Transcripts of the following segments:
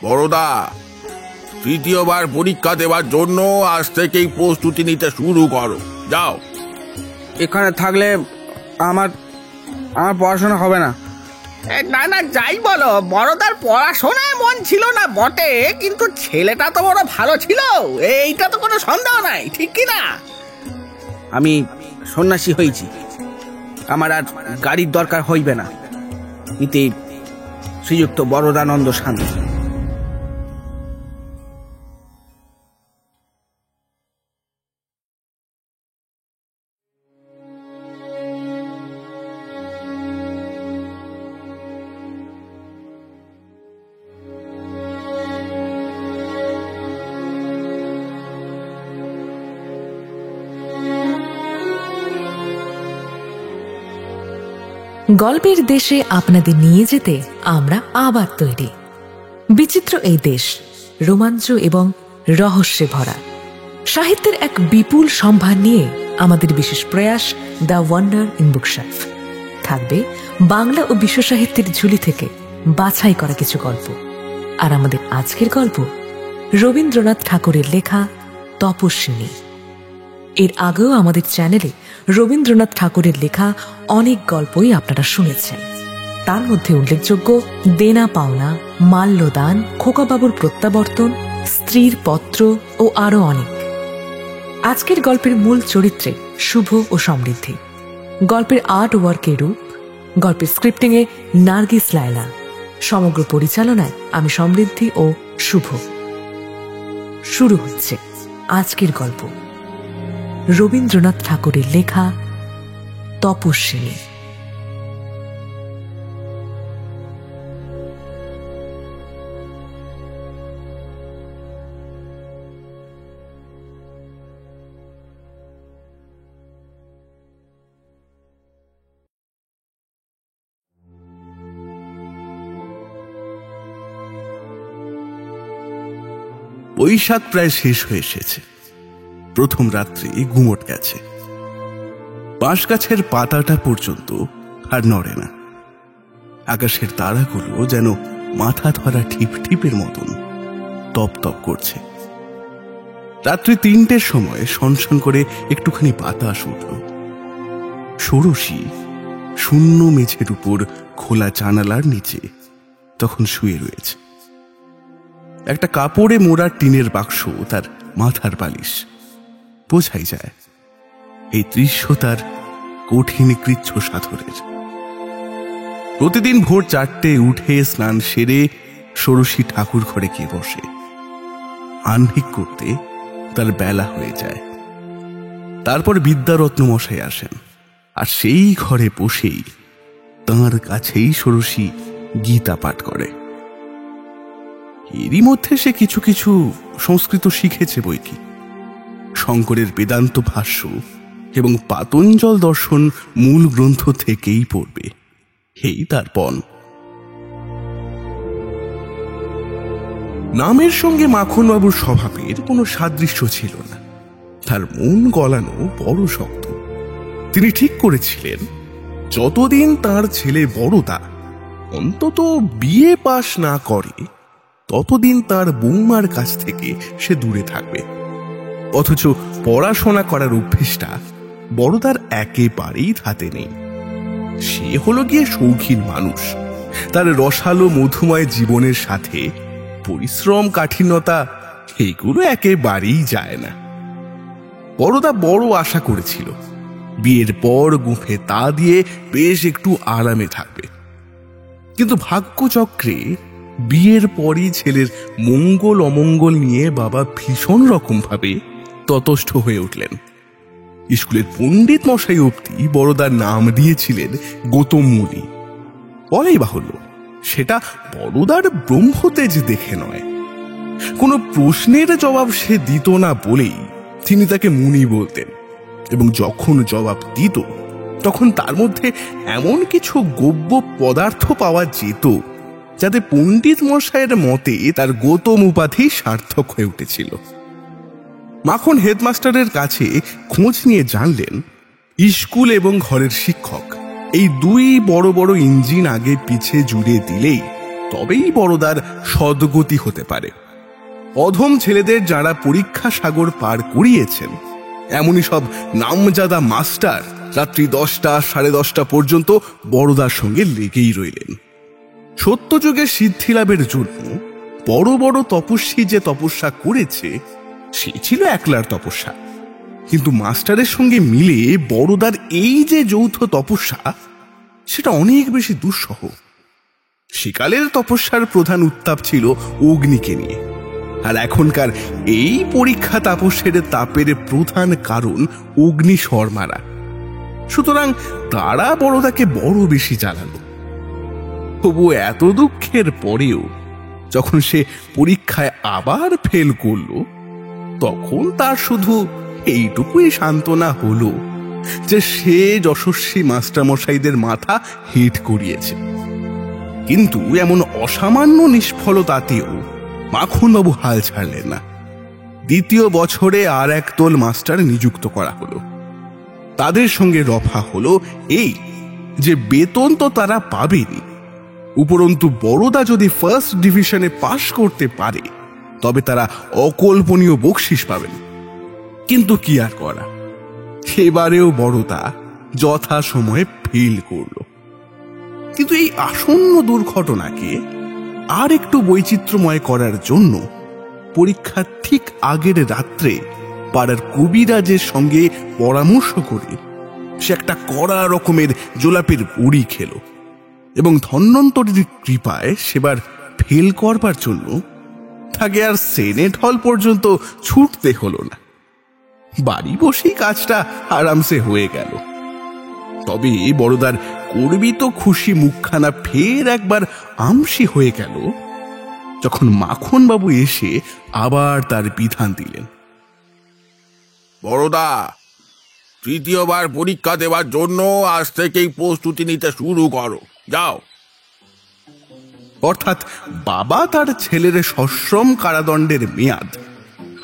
বড়দা, তৃতীয়বার পরীক্ষা দেওয়ার জন্য আজ থেকেই প্রস্তুতি নিতে শুরু করো। যাও। এখানে থাকলে আমার আমার পড়াশোনা হবে না। না না, যাই বলো, বড়দার পড়াশোনায় মন ছিল না বটে, কিন্তু ছেলেটা তো বড় ভালো ছিল, এইটা তো কোনো সন্দেহ নাই, ঠিক কি না? আমি সন্ন্যাসী হয়েছি, আমার আর গাড়ির দরকার হইবে না। ইতি শ্রীযুক্ত বরদানন্দ স্বামী। গল্পের দেশে আপনাদের নিয়ে যেতে আমরা আবার তৈরি। বিচিত্র এই দেশ রোমাঞ্চ এবং রহস্যে ভরা। সাহিত্যের এক বিপুল সম্ভার নিয়ে আমাদের বিশেষ প্রয়াস দ্য ওয়ান্ডার ইন বুকশেলফ। থাকবে বাংলা ও বিশ্ব সাহিত্যের ঝুলি থেকে বাছাই করা কিছু গল্প। আর আমাদের আজকের গল্প রবীন্দ্রনাথ ঠাকুরের লেখা তপস্বিনী। এর আগেও আমাদের চ্যানেলে রবীন্দ্রনাথ ঠাকুরের লেখা অনেক গল্পই আপনারা শুনেছেন। তার মধ্যে উল্লেখযোগ্য দেনা পাওনা, মাল্যদান, খোকাবাবুর প্রত্যাবর্তন, স্ত্রীর পত্র ও আরো অনেক। আজকের গল্পের মূল চরিত্রে শুভ ও সমৃদ্ধি। গল্পের আর্ট ওয়ার্কে রূপ, গল্পের স্ক্রিপ্টিংয়ে নার্গিস লায়লা, সমগ্র পরিচালনায় আমি সমৃদ্ধি ও শুভ। শুরু হচ্ছে আজকের গল্প রবীন্দ্রনাথ ঠাকুরের লেখা তপস্বিনী। বৈশাখ প্রায় শেষ হয়ে এসেছে। প্রথম রাত্রি গুমট গেছে। বাঁশ গাছের পাতাটা পর্যন্ত আর নড়ে না। আকাশের তারাগুলো যেন মাথা ধরা ঠিপ ঠিপের মতন তপ তপ করছে। রাত্রি 3টের সময় সনসন করে একটুখানি বাতাস উঠল। ষোড়শী শূন্য মেঝের উপর খোলা জানালার নিচে তখন শুয়ে রয়েছে। একটা কাপড়ে মোড়া টিনের বাক্স তার মাথার বালিশ। বোঝাই যায় এই দৃশ্য তার কঠিন কৃচ্ছ সাধনের। প্রতিদিন ভোর 4টে উঠে স্নান সেরে ষোড়শী ঠাকুর ঘরে গিয়ে বসে। আহ্নিক করতে তার বেলা হয়ে যায়। তারপর বিদ্যারত্ন মশাই আসেন, আর সেই ঘরে বসেই তাঁর কাছেই ষোড়শী গীতা পাঠ করে। এরই মধ্যে সে কিছু কিছু সংস্কৃত শিখেছে বইকি। শঙ্করের বেদান্ত ভাষ্য এবং পাতঞ্জল দর্শন মূল গ্রন্থ থেকেই পড়বে, এই তার পণ। নামের সঙ্গে মাখনবাবুর স্বভাবের কোনো সাদৃশ্য ছিল না। তার মন গলানো বড় শক্ত। তিনি ঠিক করেছিলেন যতদিন তার ছেলে বড়দা অন্তত বিয়ে পাশ না করে ততদিন তার বৌমার কাছ থেকে সে দূরে থাকবে। অথচ পড়াশোনা করার অভ্যেসটা বড়দার একেবারেই হাতে নেই। সে হলো গিয়ে শৌখিন মানুষ। তার রসালো মধুময় জীবনের সাথে পরিশ্রম, কাঠিন্যতা এগুলো একেবারেই যায় না। বড়দা বড় আশা করেছিল বিয়ের পর গুঁফে তা দিয়ে বেশ একটু আরামে থাকবে। কিন্তু ভাগ্যচক্রে বিয়ের পরই ছেলের মঙ্গল অমঙ্গল নিয়ে বাবা ভীষণ রকম ভাবে ততস্থ হয়ে উঠলেন। স্কুলের পণ্ডিত মশাই অবধি বড়দার নাম দিয়েছিলেন গৌতম মুনি। বলাই বাহুল্য সেটা বড়দার ব্রহ্মতেজ দেখে নয়। কোনো প্রশ্নের জবাব সে দিত না বলেই তিনি তাকে মুনি বলতেন, এবং যখন জবাব দিত তখন তার মধ্যে এমন কিছু গব্য পদার্থ পাওয়া যেত যাতে পণ্ডিত মশাইয়ের মতে তার গৌতম উপাধি সার্থক হয়ে উঠেছিল। মাখন হেডমাস্টারের কাছে খোঁজ নিয়ে জানলেন স্কুল এবং ঘরের শিক্ষক এই দুই বড় বড় ইঞ্জিন আগে পিছে জুড়ে দিলেই তবেই বড়দার সদ্গতি হতে পারে। অধম ছেলেদের যারা পরীক্ষা সাগর পার করিয়েছেন, এমনই সব নামজাদা মাস্টার রাত্রি 10টা, 10:30 পর্যন্ত বড়দার সঙ্গে লেগেই রইলেন। সত্যযুগের সিদ্ধি লাভের জন্য বড় বড় তপস্বী যে তপস্যা করেছে সে ছিল একলার তপস্যা, কিন্তু মাস্টারের সঙ্গে মিলে বড়দার এই যে যৌথ তপস্যা সেটা অনেক বেশি দুঃসহ। সেকালের তপস্যার প্রধান উত্তাপ ছিল অগ্নিকে নিয়ে, আর এখনকার এই পরীক্ষা তাপসের তাপের প্রধান কারণ অগ্নি শর্মারা। সুতরাং তারা বড়দাকে বড় বেশি জ্বালালো। তবু এত দুঃখের পরেও যখন সে পরীক্ষায় আবার ফেল করলো, তখন তার শুধু এইটুকুই সান্ত্বনা হলো যে সে যশস্বী মাস্টারমশাইদের মাথা হিট করিয়েছে। কিন্তু এমন অসামান্য নিষ্ফলতাতেও মাখনবাবু হাল ছাড়লেন না। দ্বিতীয় বছরে আর একদল মাস্টার নিযুক্ত করা হলো। তাদের সঙ্গে রফা হলো এই যে বেতন তো তারা পাবেনি, উপরন্তু বড়দা যদি ফার্স্ট ডিভিশনে পাশ করতে পারে তবে তারা অকল্পনীয় বকশিস পাবেন। কিন্তু কি আর করা, এবারেও বড়দা যথা সময়ে ফেল করল। কিন্তু এই আসন্ন দুর্ঘটনাকে আর একটু বৈচিত্র্যময় করার জন্য পরীক্ষার ঠিক আগের রাত্রে পাড়ার কবিরাজের সঙ্গে পরামর্শ করে সে একটা কড়া রকমের জোলাপের বড়ি খেল, এবং ধন্বন্তরীর কৃপায় সেবার ফেল করবার জন্য তাকে আর সেনেট হল পর্যন্ত ছুটতে হলো না। বাড়ি বসেই কাজটা আরামসে হয়ে গেল। তবে বড়দার গর্বিত খুশি মুখখানা ফের একবার আমসি হয়ে গেল যখন মাখনবাবু এসে আবার তার বিধান দিলেন। বড়দা, তৃতীয়বার পরীক্ষা দেওয়ার জন্য আজ থেকেই প্রস্তুতি নিতে শুরু করো, যাও। অর্থাৎ বাবা তার ছেলের সশ্রম কারাদণ্ডের মেয়াদ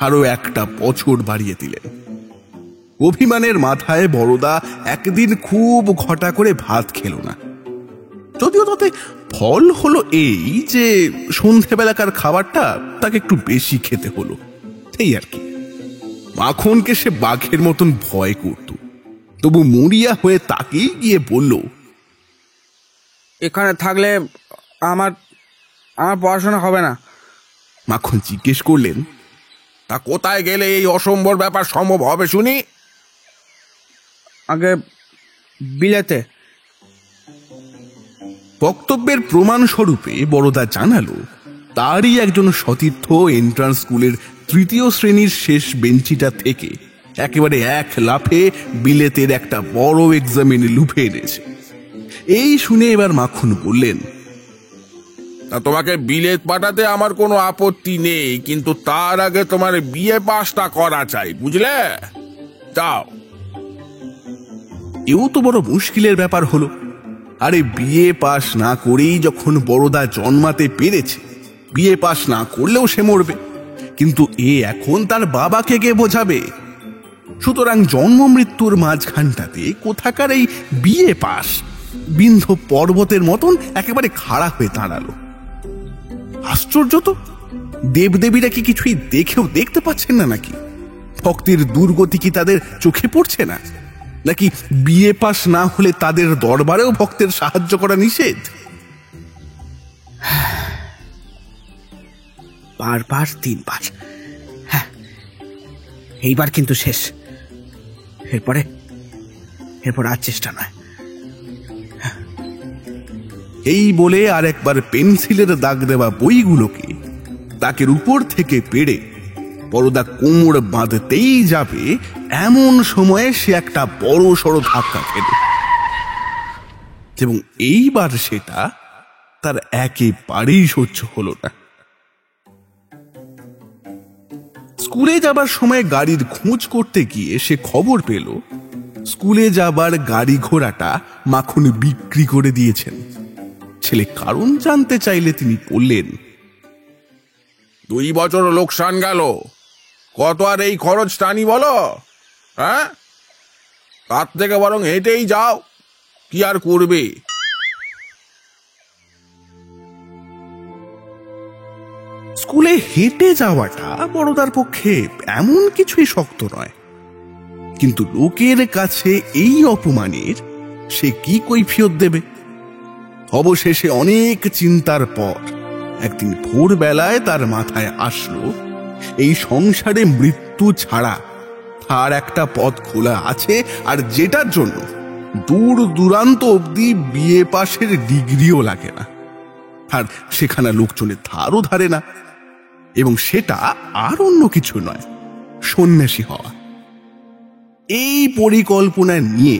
আরো 1টা বছর বাড়িয়ে দিলেন। অভিমানের মাথায় বড়দা একদিন খুব ঘটা করে ভাত খেল না, যদিও তাতে ফল হলো এই যে সন্ধেবেলাকার খাবারটা তাকে একটু বেশি খেতে হলো, এই আর কি। মাখনকে সে বাঘের মতন ভয় করত, তবু মরিয়া হয়ে তাকেই গিয়ে বলল, এখানে থাকলে আমার পড়াশোনা হবে না। মাখন জিজ্ঞেস করলেন, তা কোথায় গেলে এই অসম্ভব ব্যাপার সম্ভব হবে শুনি? আগে বিলেতে। বক্তব্যের প্রমাণ স্বরূপে বড়দা জানালো তারই একজন সতীর্থ এন্ট্রান্স স্কুলের 3য় শ্রেণীর শেষ বেঞ্চিটা থেকে একেবারে এক লাফে বিলেতের একটা বড় এক্সামিনে লুফে এনেছে। এই শুনে এবার মাখন বললেন, তা তোমাকে বিলেত পাঠাতে আমার কোনো আপত্তি নেই, কিন্তু তার আগে তোমার বিয়ে পাসটা করা চাই, বুঝলে? যাও। এও তো বড় মুশকিলের ব্যাপার হলো। আরে বিয়ে পাস না করেই যখন বড়দা জন্মাতে পেরেছে, বিয়ে পাস না করলেও সে মরবে, কিন্তু এ এখন তার বাবাকে কে বোঝাবে? সুতরাং জন্ম মৃত্যুর মাঝখানটাতে কোথাকার এই বিয়ে পাস বিন্ধ পর্বতের মতন একেবারে খাড়া হয়ে দাঁড়ালো। আশ্চর্য তো, দেবদেবীরা কি কিছুই দেখেও দেখতে পাচ্ছেন না নাকি? ভক্তের দুর্গতি কি তাদের চোখে পড়ছে না? নাকি বিয়ে পাস না হলে তাদের দরবারেও ভক্তের সাহায্য করা নিষেধ? বারবার 3বার, হ্যাঁ, এইবার কিন্তু শেষ। এরপর আর চেষ্টা নয়। এই বলে আর একবার পেন্সিলের দাগ দেওয়া বইগুলোকে তাকের উপর থেকে পেড়ে বড়দা কোমর বাঁধতেই যাবে, এমন সময়ে সে একটা বড় সড় ধাক্কা খেল, এবং এইবার সেটা তার একেবারেই সহ্য হলো না। স্কুলে যাবার সময় গাড়ির খোঁজ করতে গিয়ে সে খবর পেল স্কুলে যাবার গাড়ি ঘোড়াটা মাখন বিক্রি করে দিয়েছেন। ছেলে কারণ জানতে চাইলে তিনি বললেন, 2 বছর লোকসান গেল, কত আর এই খরচ টানি বলো? হ্যাঁ, তার থেকে বরং হেঁটেই যাও, কি আর করবে? স্কুলে হেঁটে যাওয়াটা বড়দার পক্ষে এমন কিছুই শক্ত নয়, কিন্তু লোকের কাছে এই অপমানের সে কি কৈফিয়ত দেবে? অবশেষে অনেক চিন্তার পর একদিন ভোরবেলায় তার মাথায় আসলো এই সংসারে মৃত্যু ছাড়া আর একটা পথ খোলা আছে, আর যেটার জন্য দূর দূরান্ত অব্দি বিএ পাশের ডিগ্রিও লাগে না, আর সেখানে লোকজনের ধারও ধারে না, এবং সেটা আর অন্য কিছু নয়, সন্ন্যাসী হওয়া। এই পরিকল্পনা নিয়ে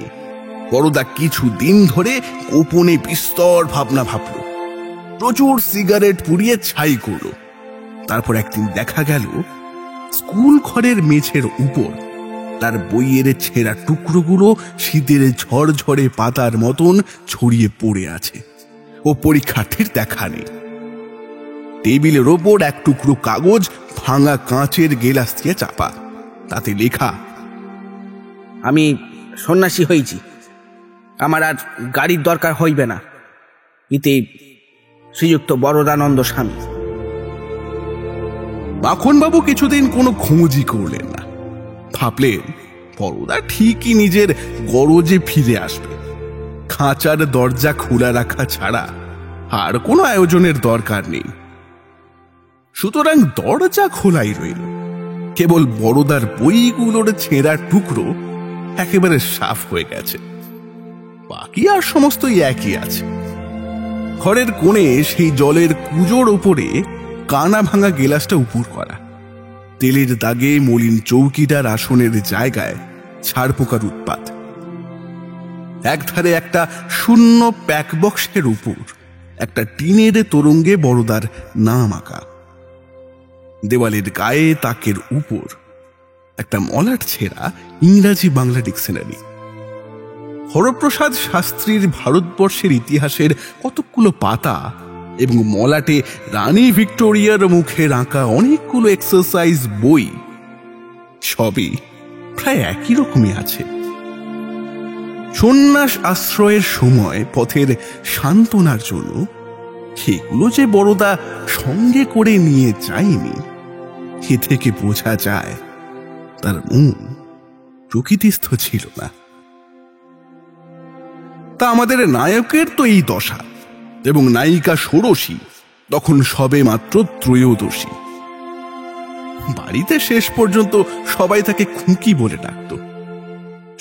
বড়দা কিছুদিন ধরে গোপনে বিস্তর ভাবনা ভাবল, প্রচুর সিগারেট পুড়িয়ে ছাই করল। তারপর একদিন দেখা গেল স্কুল ঘরের মেঝের উপর তার বইয়ের ছেঁড়া টুকরোগুলো শীতের ঝড়ঝড়ে পাতার মতন ছড়িয়ে পড়ে আছে, ও পরীক্ষার্থীর দেখা নেই। টেবিলের ওপর এক টুকরো কাগজ ভাঙা কাঁচের গেলাস দিয়ে চাপা, তাতে লেখা, আমি সন্ন্যাসী হয়েছি, আমার আর গাড়ির দরকার হইবে না। ইতি শ্রীযুক্ত বরদানন্দ স্বামী। মাখনবাবু কিছুদিন কোনো খোঁজই করলেন না। ভাবলেন বড়দা ঠিকই নিজের গরজে ফিরে আসবে, খাঁচার দরজা খোলা রাখা ছাড়া আর কোনো আয়োজনের দরকার নেই। সুতরাং দরজা খোলাই রইল, কেবল বড়দার বইগুলোর ছেঁড়া টুকরো একেবারে সাফ হয়ে গেছে, বাকি আর সমস্তই একই আছে। ঘরের কোণে সেই জলের কুজোর ওপরে কানা ভাঙা গেলাসটা উপুর করা, তেলের দাগে মলিন চৌকিটার আসনের জায়গায় ছাড় পোকার উৎপাত। একধারে একটা শূন্য প্যাক বক্সের উপর একটা টিনের তোরঙ্গে বড়দার নাম আঁকা। দেওয়ালের গায়ে তাকের উপর একটা মলাট ছেঁড়া ইংরাজি বাংলা ডিকশনারি। হরপ্রসাদ শাস্ত্রীর ভারতবর্ষের ইতিহাসের কতকগুলো পাতা এবং মলাটে রানী ভিক্টোরিয়ার মুখের আঁকা অনেকগুলো এক্সারসাইজ বই, সবই প্রায় একই রকমই আছে। সন্ন্যাস আশ্রয়ের সময় পথের সান্ত্বনার জন্য সেগুলো যে বড়দা সঙ্গে করে নিয়ে যায়নি, এ থেকে বোঝা যায় তার মন প্রকৃতিস্থ ছিল না। তা আমাদের নায়কের তো এই দশা, এবং নায়িকা ষোড়শী তখন সবে মাত্র ত্রয়োদশী। বাড়িতে শেষ পর্যন্ত সবাই তাকে খুঁকি বলে ডাকত।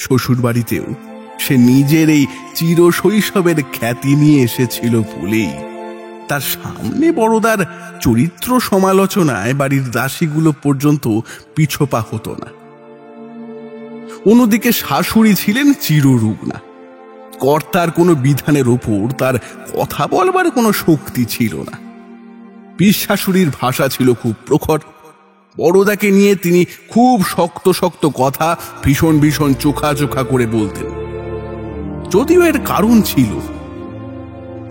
শ্বশুর বাড়িতেও সে নিজের এই চিরশৈশবের খ্যাতি নিয়ে এসেছিল বলেই তার সামনে বড়দার চরিত্র সমালোচনায় বাড়ির দাসীগুলো পর্যন্ত পিছপা হতো না। অন্যদিকে শাশুড়ি ছিলেন চিররুগ্না, কর্তার কোনো বিধানের ওপর তার কথা বলবার কোনো শক্তি ছিল না। পিস শাশুড়ির ভাষা ছিল খুব প্রখর, বড়দাকে নিয়ে তিনি খুব শক্ত শক্ত কথা ভীষণ ভীষণ চোখা চোখা করে বলতেন। যদিও এর কারণ ছিল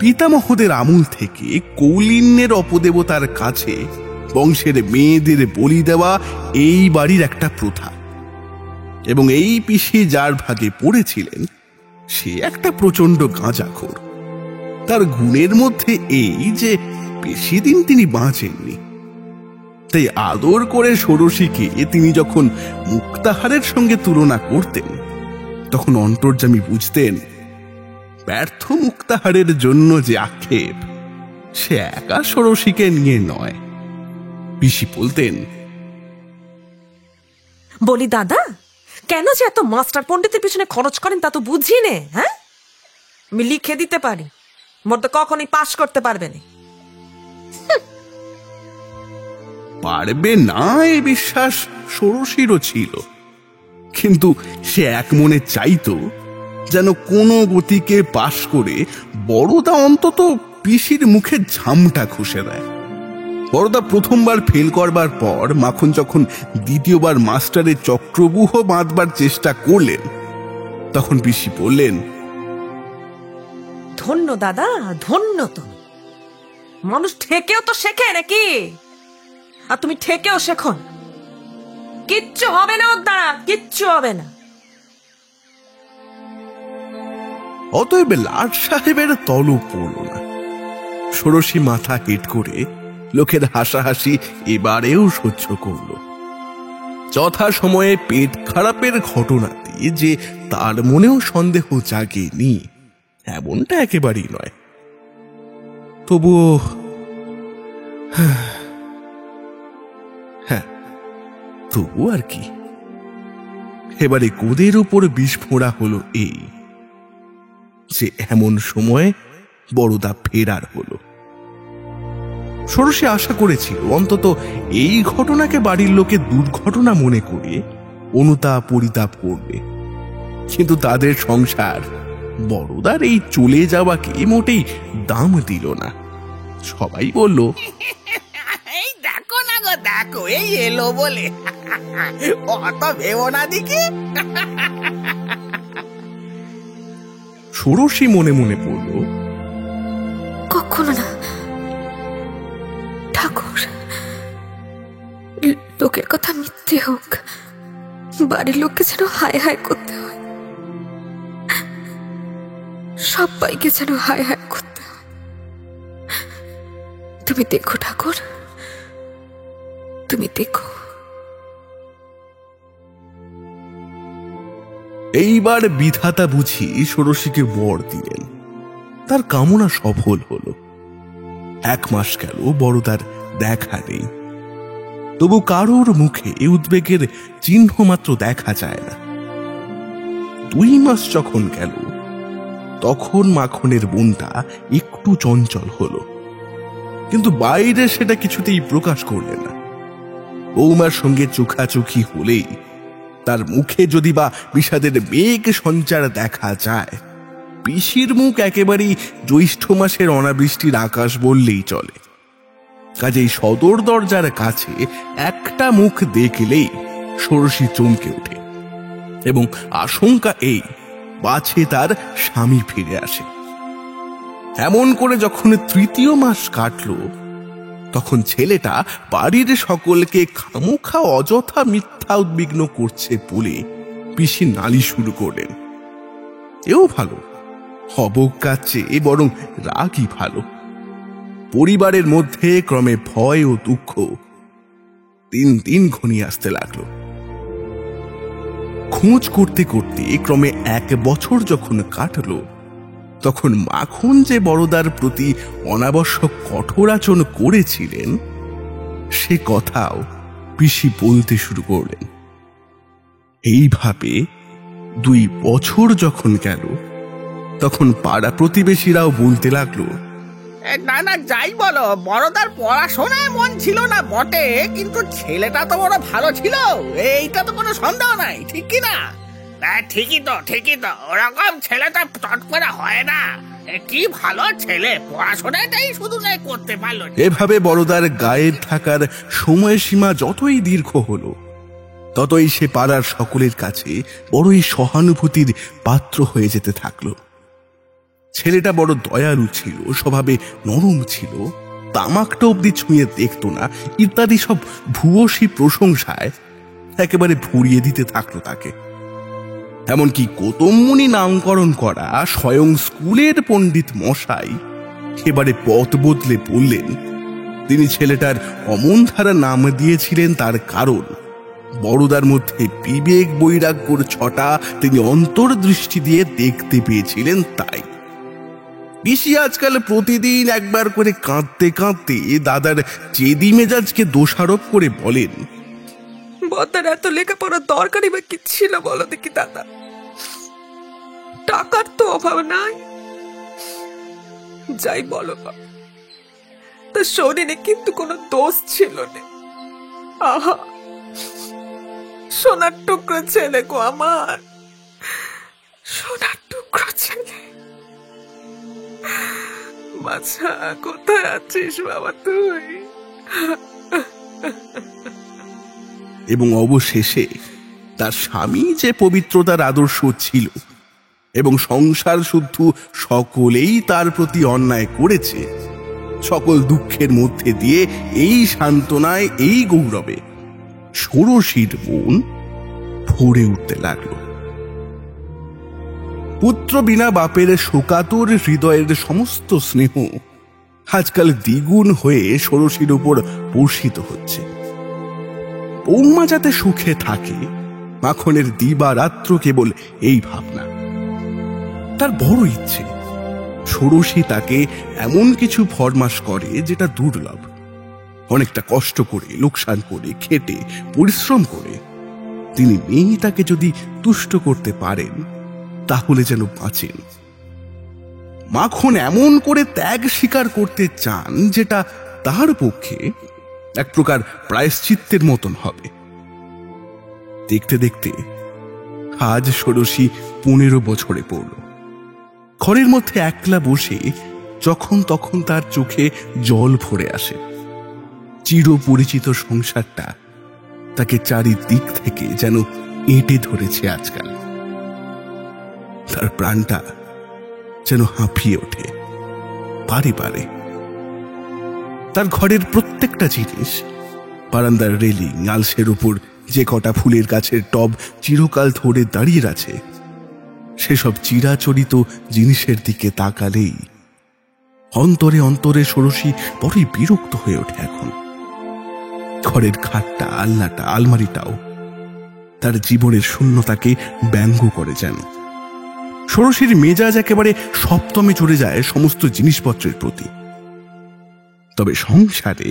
পিতামহদের আমল থেকে কৌলিন্যের অপদেবতার কাছে বংশের মেয়েদের বলি দেওয়া এই বাড়ির একটা প্রথা, এবং এই পিসি যার ভাগে পড়েছিলেন সে একটা প্রচন্ড গাঁজাখোর। তার গুণের মধ্যে এই যে বেশি দিন তিনি বাঁচেননি, তাই আদর করে ষোড়শীকে তিনি যখন মুক্তাহারের সঙ্গে তুলনা করতেন, তখন অন্তর্যামী বুঝতেন ব্যর্থ মুক্তাহারের জন্য যে আক্ষেপ সে একা ষোড়শীকে নিয়ে নয়। পিসি বলতেন, বলি দাদা, কেন যে এত মাস্টার পণ্ডিতের পিছনে খরচ করেন তা তো বুঝি নে। হ্যাঁ, আমি লিখে দিতে পারি, মোর তো কখনই পাশ করতে পারবে না। পারবে না এ বিশ্বাস ষোড়শীরও ছিল, কিন্তু সে এক মনে চাইতো যেন কোনো গতিকে পাশ করে বড়দা অন্তত পিসির মুখে ঝামটা ঘষে দেয়। বড়দা প্রথমবার ফেল করবার পর মাখন যখন দ্বিতীয়বার মাস্টারের চক্রব্যূহ বাঁধবার চেষ্টা করলেন, তখন পিসি বললেন, ধন্য দাদা, ধন্য তুমি। মানুষ ঠেকেও তো শেখে নাকি, আর তুমি ঠেকেও শেখো না। কিচ্ছু হবে না ওর দ্বারা, কিচ্ছু হবে না। অতএব লাট সাহেবের তলব পড়ল না। ষোড়শী মাথা হেট করে লোকের হাসাহাসি এবারেও সহ্য করল। যথা সময়ে পেট খারাপের ঘটনাতে যে তার মনেও সন্দেহ জাগেনি এমনটা একেবারেই নয়। তবুও হ্যাঁ, তবু আর কি, এবারে গোদের উপর বিষ ফোঁড়া হলো এই যে এমন সময় বড়দা ফেরার হলো। ষোড়শী আশা করেছিল অন্তত এই ঘটনাকে বাড়ির লোকে দুর্ঘটনা মনে করে অনুতাপ পরিতাপ করবে, কিন্তু তাদের সংসার বড়দার এই চলে যাওয়াকে মোটেই দাম দিল না। সবাই বলল, এই দেখো না গো, দেখো এই এলো বলে, অত ভেবো না দেখি। ষোড়শী মনে মনে বলল, কখনো না ঠাকুর, লোকের কথা মিথ্যে হোক, বাড়ির লোককে যেন হায় হায় করতে হয়, সবাইকে যেন হায় হায় করতে হয়। তুমি দেখো ঠাকুর, তুমি দেখো। এইবার বিধাতা বুঝি ষোড়শীকে বর দিলেন। তার কামনা সফল হলো। 1 মাস গেল, বড়দার দেখা নেই। তবু কারোর মুখে উদ্বেগের চিহ্ন মাত্র দেখা যায় না। 2 মাস যখন গেল, তখন মাখনের বোনটা একটু চঞ্চল হলো, কিন্তু বাইরে সেটা কিছুতেই প্রকাশ করলেন না। বৌমার সঙ্গে চোখাচোখি হলেই তার মুখে যদি বা বিষাদের মেঘ সঞ্চার দেখা যায়, পিসির মুখ একেবারেই জ্যৈষ্ঠ মাসের অনাবৃষ্টির আকাশ বললেই চলে। কাজেই সদর দরজার কাছে একটা মুখ দেখলেই ষোড়শী চমকে ওঠে এবং আশঙ্কা এই বাছে তার স্বামী ফিরে আসে। এমন করে যখন 3য় মাস কাটল, তখন ছেলেটা বাড়ির সকলকে খামোখা অযথা মিথ্যা উদ্বিগ্ন করছে বলে পিসি নালি শুরু করলেন। এও ভালো, অবজ্ঞার চেয়ে বরং রাগই ভালো। পরিবারের মধ্যে ক্রমে ভয় ও দুঃখ দিন ঘনিয়ে আসতে লাগলো। খোঁজ করতে করতে ক্রমে 1 বছর যখন কাটলো, তখন মাখন যে বড়দার প্রতি অনাবশ্যক কঠোর আচরণ করেছিলেন, সে কথাও পিসি বলতে শুরু করলেন। এইভাবে 2 বছর যখন গেল, তখন পাড়া প্রতিবেশীরাও বলতে লাগলো, না না যাই বলো, বড়দার পড়াশোনায় মন ছিল না বটে, কিন্তু ছেলেটা তো বড় ভালো ছিল, এইটা তো কোনো সন্দেহ নাই, ঠিক কি না? ঠিকই তো, ওরকম ছেলেটা চট করে হয় না। কি ভালো ছেলে, পড়াশোনাটাই শুধু নাই করতে পারলো। এভাবে বড়দার গায়েব থাকার সময়সীমা যতই দীর্ঘ হলো, ততই সে পাড়ার সকলের কাছে বড়ই সহানুভূতির পাত্র হয়ে যেতে থাকলো। ছেলেটা বড় দয়ালু ছিল, স্বভাবে নরম ছিল, তামাকটা অব্দি ছুঁয়ে দেখত না, ইত্যাদি সব ভূয়সী প্রশংসায় একেবারে ভরিয়ে দিতে থাকলো তাকে। এমনকি গৌতমমুনি নামকরণ করা স্বয়ং স্কুলের পণ্ডিত মশাই এবারে পথ বদলে বললেন, তিনি ছেলেটার অমনধারা নাম দিয়েছিলেন তার কারণ বড়দার মধ্যে বিবেক বৈরাগ্যর ছটা তিনি অন্তর্দৃষ্টি দিয়ে দেখতে পেয়েছিলেন। তাই পিসি আজকাল প্রতিদিন একবার করে কাঁদতে কাঁদতে দাদার চেদি মেজাজকে দোষারোপ করে বলেন, বদার এত লেখাপড়ার দরকারই বা কি ছিল বলো দেখি দাদা? টাকার তো অভাব নাই, যাই বলো তার শরীরে কিন্তু কোনো দোষ ছিল না। আহা, সোনার টুকরো ছেলে গো আমার, সোনার টুকরো ছেলে। বাছা, কোথায় আছিস বাবা তুই? এবং অবশেষে তার স্বামী যে পবিত্রতার আদর্শ ছিল এবং সংসার শুদ্ধ সকলেই তার প্রতি অন্যায় করেছে, সকল দুঃখের মধ্যে দিয়ে এই সান্ত্বনায়, এই গৌরবে ষোড়শীর মন ভরে উঠতে লাগল। পুত্র বিনা বাপের শোকাতুর হৃদয়ের সমস্ত স্নেহ আজকাল দ্বিগুণ হয়ে ষোড়শীর উপর বর্ষিত হচ্ছে। বৌমা যাতে সুখে থাকে, মাখনের দিবারাত্র কেবল এই ভাবনা। তার বড় ইচ্ছে ষোড়শী তাকে এমন কিছু ফরমাস করে যেটা দুর্লভ। অনেকটা কষ্ট করে, লোকসান করে, খেটে, পরিশ্রম করে তিনি মেয়েটাকে যদি তুষ্ট করতে পারেন তাহলে যেন বাঁচেন। মাখন এমন করে ত্যাগ স্বীকার করতে চান যেটা তার পক্ষে এক প্রকার প্রায়শ্চিত্তের মতন হবে। দেখতে দেখতে আজ ষোড়শী 15 বছরে পড়ল। ঘরের মধ্যে একলা বসে যখন তখন তার চোখে জল ভরে আসে। চিরপরিচিত সংসারটা তাকে চারিদিক থেকে যেন এঁটে ধরেছে আজকাল। তার প্রাণটা যেন হাঁপিয়ে ওঠে বারে বারে। তার ঘরের প্রত্যেকটা জিনিস, বারান্দার রেলিং, আলসের উপর যে কটা ফুলের গাছের টব চিরকাল ধরে দাঁড়িয়ে আছে, সেসব চিরাচরিত জিনিসের দিকে তাকালেই অন্তরে অন্তরে ষোড়শী বড়ই বিরক্ত হয়ে ওঠে। এখন ঘরের খাটটা, আলনাটা, আলমারিটাও তার জীবনের শূন্যতাকে ব্যঙ্গ করে যেন। ষোড়শীর মেজাজ একেবারে সপ্তমে চড়ে যায় সমস্ত জিনিসপত্রের প্রতি। তবে সংসারে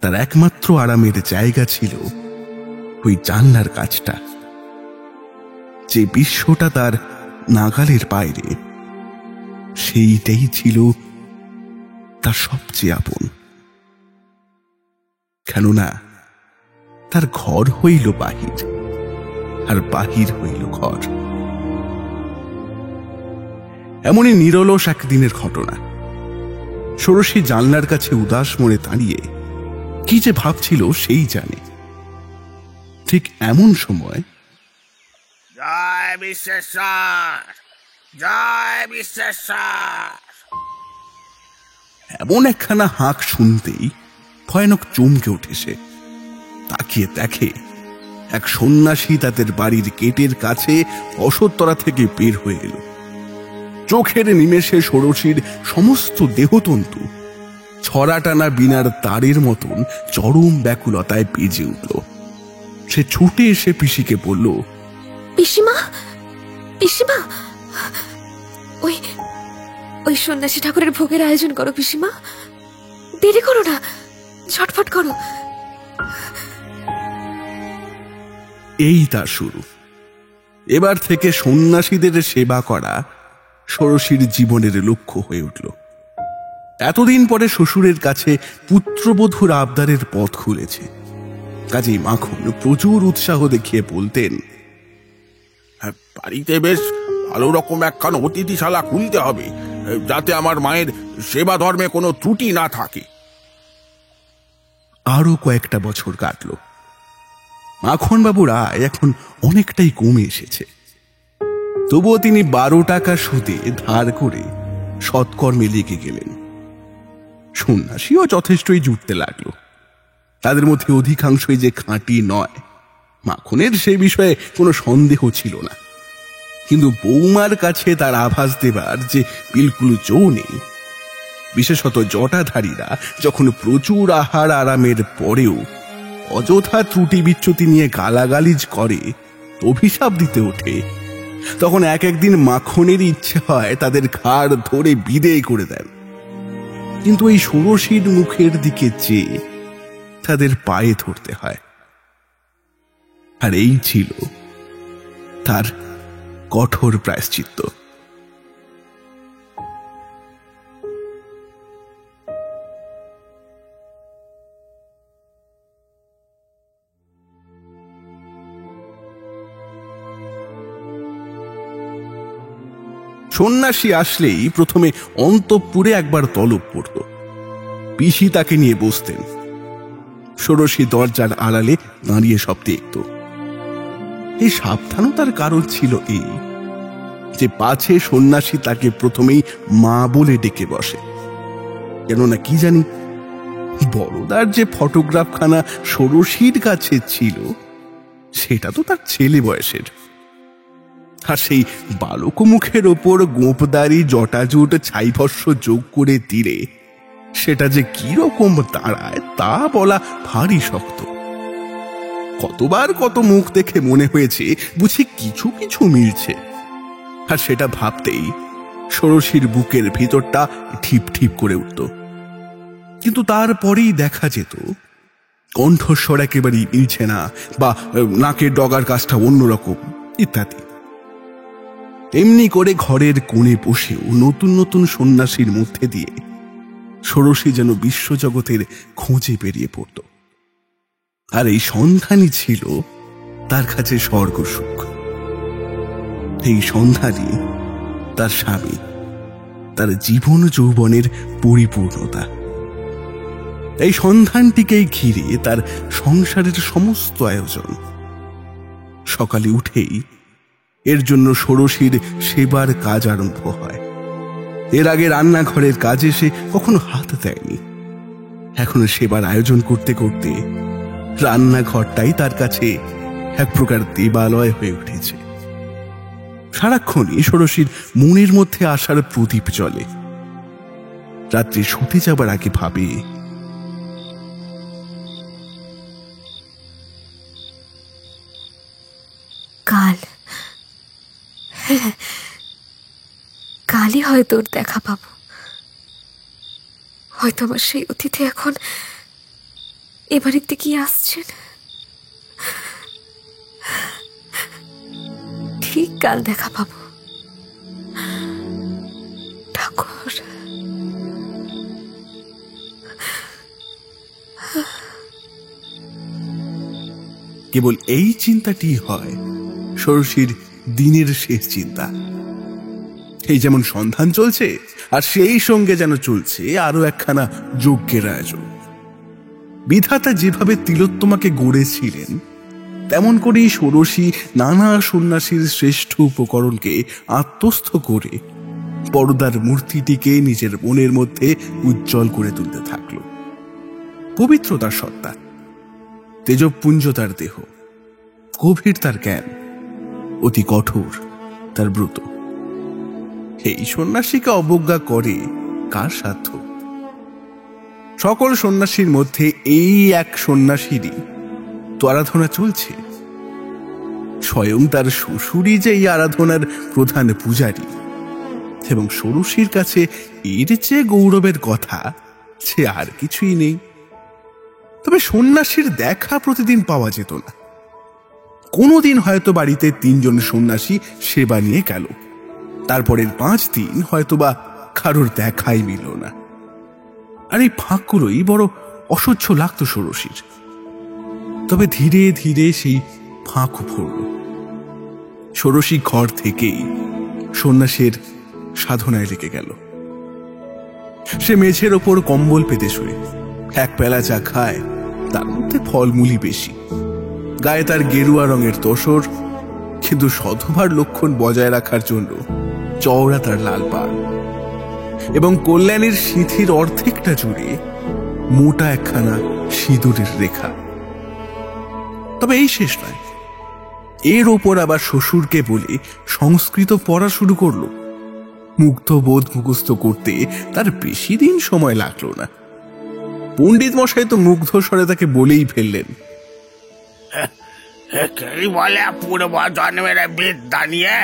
তার একমাত্র আরামের জায়গা ছিল ওই জানলার কাছটা। যে বিশ্বটা তার নাগালের বাইরে, সেইটাই ছিল তার সবচেয়ে আপন। কেননা তার ঘর হইল বাহির, আর বাহির হইল ঘর। এমনই নিরলস একদিনের ঘটনা। ষোড়শী জানলার কাছে উদাস মনে দাঁড়িয়ে কি যে ভাবছিল সেই জানে। ঠিক এমন সময় জয় বিশ্বেশ্বর, জয় বিশ্বেশ্বর এমন একখানা হাঁক শুনতেই ভয়ানক চমকে ওঠে সে। তাকিয়ে দেখে এক সন্ন্যাসী তাদের বাড়ির গেটের কাছে অশোত্তরা থেকে বের হয়ে এলো। চোখের নিমেষে ষোড়শীর সমস্ত দেহতন্তু ছড়া টানা বিনার তারের মতন চরম ব্যাকুলতায় বেজে উঠল। সে ছুটে এসে পিসিকে বলল, পিসিমা, পিসিমা, ওই ওই সন্ন্যাসী ঠাকুরের ভোগের আয়োজন করো পিসিমা, দেরি করো না, ঝটফট করো। এই তার শুরু। এবার থেকে সন্ন্যাসীদের সেবা করা ষোড়শীর জীবনের লক্ষ্য হয়ে উঠল। এতদিন পরে শ্বশুরের কাছে পুত্রবধূর আবদারের পথ খুলেছে। কাজেই মাখন প্রচুর উৎসাহ দেখিয়ে বলতেন, বাড়িতে বেশ ভালো রকম একখান অতিথিশালা খুলতে হবে, যাতে আমার মায়ের সেবা ধর্মে কোনো ত্রুটি না থাকে। আরো কয়েকটা বছর কাটল। মাখনবাবুর আয় এখন অনেকটাই কমে এসেছে। তবুও তিনি 12 টাকা সুদে ধার করে সৎকর্মে লেগে গেলেন। সন্ন্যাসীও যথেষ্টই জুটতে লাগলো। তাদের মধ্যে অধিকাংশই যে খাঁটি নয়, মাখনের সে বিষয়ে কোনো সন্দেহ ছিল না। কিন্তু বৌমার কাছে তার আভাস দেবার যে বিলকুল জো নেই। বিশেষত জটাধারীরা যখন প্রচুর আহার আরামের পরেও অযথা ত্রুটি বিচ্যুতি নিয়ে গালাগালিজ করে, অভিশাপ দিতে ওঠে, তখন এক একদিন মাখনের ইচ্ছে হয় তাদের ঘাড় ধরে বিদেয় করে দেন। কিন্তু এই ষোড়শীর মুখের দিকে চেয়ে তাদের পায়ে ধরতে হয়। আর এই ছিল তার কঠোর প্রায়শ্চিত্ত। সন্ন্যাসী আসলেই প্রথমে অন্তঃপুরে একবার তলব পড়ত। পিসি তাকে নিয়ে বসতেন। ষোড়শী দরজার আড়ালে দাঁড়িয়ে সব দেখত। এই সাবধানতার কারণ ছিল এই যে পাছে সন্ন্যাসী তাকে প্রথমেই মা বলে ডেকে বসে। কেননা কি জানি, বড়দার যে ফটোগ্রাফখানা ষোড়শীর কাছে ছিল সেটা তো তার ছেলে বয়সের। আর সেই বালক মুখের ওপর গোপদারি জটাজুট ছাইভস্য যোগ করে দিলে সেটা যে কিরকম দাঁড়ায় তা বলা ভারী শক্ত। কতবার কত মুখ দেখে মনে হয়েছে বুঝি কিছু কিছু মিলছে, আর সেটা ভাবতেই ষোড়শীর বুকের ভিতরটা ঠিপ ঠিপ করে উঠত। কিন্তু তারপরেই দেখা যেত কণ্ঠস্বর একেবারেই মিলছে না, বা নাকের ডগার কাজটা অন্যরকম ইত্যাদি। এমনি করে ঘরের কোণে বসেও নতুন নতুন সন্ন্যাসীর মধ্যে দিয়ে ষোড়শী যেন বিশ্বজগতের খোঁজে বেরিয়ে পড়ত। আর এই সন্ধানই ছিল তার কাছে স্বর্গসুখ। এই সন্ধানই তার স্বামী, তার জীবন যৌবনের পরিপূর্ণতা। এই সন্ধানটিকেই ঘিরে তার সংসারের সমস্ত আয়োজন। সকালে উঠেই এর জন্য ষোড়শীর সেবার কাজ আরম্ভ হয়। এর আগে রান্নাঘরের কাজে সে কখনো হাত দেয়নি। এখন সেবার আয়োজন করতে করতে রান্নাঘরটাই তার কাছে এক প্রকার দেবালয় হয়ে উঠেছে। সারাক্ষণই ষোড়শীর মনের মধ্যে আসার প্রদীপ জ্বলে। রাত্রি শুতে যাবার আগে ভাবে, কালই হয়তো ওর দেখা পাবো। হয়তো আমার সেই অতিথি এখন এবারের দিকে আসছেন। ঠিক কাল দেখা পাবো। ঠাকুর, কেবল এই চিন্তাটি হয় ষোড়শীর দিনের শেষ চিন্তা। এই যেমন সন্ধান চলছে, আর সেই সঙ্গে যেন চলছে আরো একখানা যজ্ঞের আয়োজন। বিধাতা যেভাবে তিলোত্তমাকে গড়েছিলেন তেমন করেই ষোড়শী নানা সন্ন্যাসীর শ্রেষ্ঠ উপকরণকে আত্মস্থ করে বড়দার মূর্তিটিকে নিজের মনের মধ্যে উজ্জ্বল করে তুলতে থাকল। পবিত্র তার সত্তা, তেজপুঞ্জ তার দেহ, গভীর তার জ্ঞান, অতি কঠোর তার ব্রত। এই সন্ন্যাসীকে অবজ্ঞা করে কার সাধ্য? সকল সন্ন্যাসীর মধ্যে এই এক সন্ন্যাসীরই তো আরাধনা চলছে। স্বয়ং তার শ্বশুরই যে এই আরাধনার প্রধান পূজারী, এবং ষোড়শীর কাছে এর চেয়ে গৌরবের কথা সে আর কিছুই নেই। তবে সন্ন্যাসীর দেখা প্রতিদিন পাওয়া যেত না। কোনোদিন হয়তো বাড়িতে 3 জন সন্ন্যাসী সেবা নিয়ে গেল, তারপরের 5 দিন হয়তোবা কারোর দেখাই মিলল না। আর এই ফাঁকগুলোই বড় অসহ্য লাগতো ষোড়শীর। তবে ধীরে ধীরে সেই ফাঁক ভরল। ষোড়শী ঘর থেকেই সন্ন্যাসীর সাধনায় লেগে গেল। সে মেঝের ওপর কম্বল পেতে শুয়ে এক পেলা চা খায়, তার মধ্যে ফলমূলই বেশি। গায়ে তার গেরুয়া রঙের তোসর, কিন্তু সধবার লক্ষণ বজায় রাখার জন্য চওড়া তার লাল পাড়, এবং কল্যাণীর সিঁথির অর্ধেকটা জুড়ে মোটা একখানা সিঁদুরের রেখা। তবে এই শেষ নয়, এর ওপর আবার শ্বশুরকে বলে সংস্কৃত পড়া শুরু করলো। মুগ্ধ বোধ মুখস্থ করতে তার বেশি দিন সময় লাগলো না। পণ্ডিত মশাই তো মুগ্ধ স্বরে তাকে বলেই ফেললেন, কেই বলে পূর্ব জন্মের বিদ্যা নিয়ে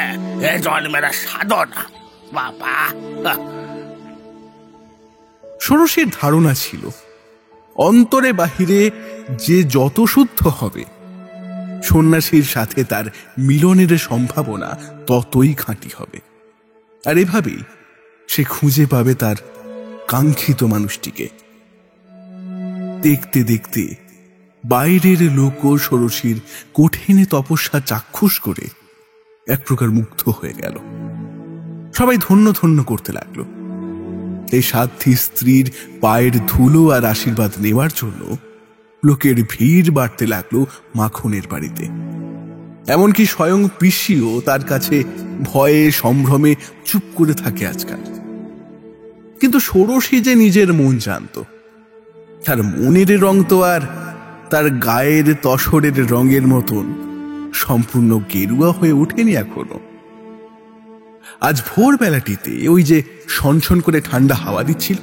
এ জন্মের সাধনা বাবা। ষোড়শীর ধারণা ছিল অন্তরে বাহিরে যে যত শুদ্ধ হবে, সন্ন্যাসীর সাথে তার মিলনের সম্ভাবনা ততই খাঁটি হবে। আর এভাবেই সে খুঁজে পাবে তার কাঙ্ক্ষিত মানুষটিকে। দেখতে দেখতে বাইরের লোক ষোড়শীর কঠিন তপস্যা চাক্ষুষ করে এক প্রকার মুগ্ধ হয়ে গেল। সবাই ধন্য ধন্য করতে লাগলো। এই সাধ্বী স্ত্রীর পায়ের ধুলো আর আশীর্বাদ নেওয়ার জন্য লোকের ভিড় বাড়তে লাগলো মাখনের বাড়িতে। এমনকি স্বয়ং পিসিও তার কাছে ভয়ে সম্ভ্রমে চুপ করে থাকে আজকাল। কিন্তু ষোড়শী যে নিজের মন জানত, তার মনের রং তো আর তার গায়ের তসরের রঙের মতন সম্পূর্ণ গেরুয়া হয়ে ওঠেনি এখনো। আজ ভোরবেলাটিতে ওই যে ছনছন করে ঠান্ডা হাওয়া দিচ্ছিল,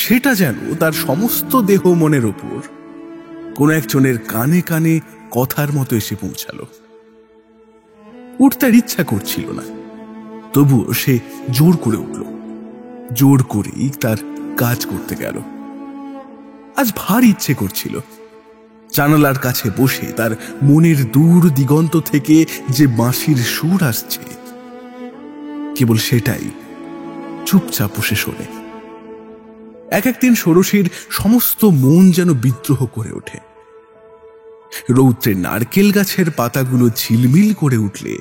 সেটা যেন তার সমস্ত দেহ মনের ওপর কোন একজনের কানে কানে কথার মতো এসে পৌঁছালো। উঠতে আর ইচ্ছা করছিল না, তবুও সে জোর করে উঠল। জোর করেই তার কাজ করতে গেল। আজ ভার ইচ্ছে করছিল জানালার কাছে বসে তার মনের দূর দিগন্ত থেকে যে বাঁশির সুর আসছে, কেবল সেটাই চুপচাপ বসে শোনে। এক একদিন ষোড়শীর সমস্ত মন যেন বিদ্রোহ করে ওঠে। রৌদ্রে নারকেল গাছের পাতাগুলো ঝিলমিল করে উঠলে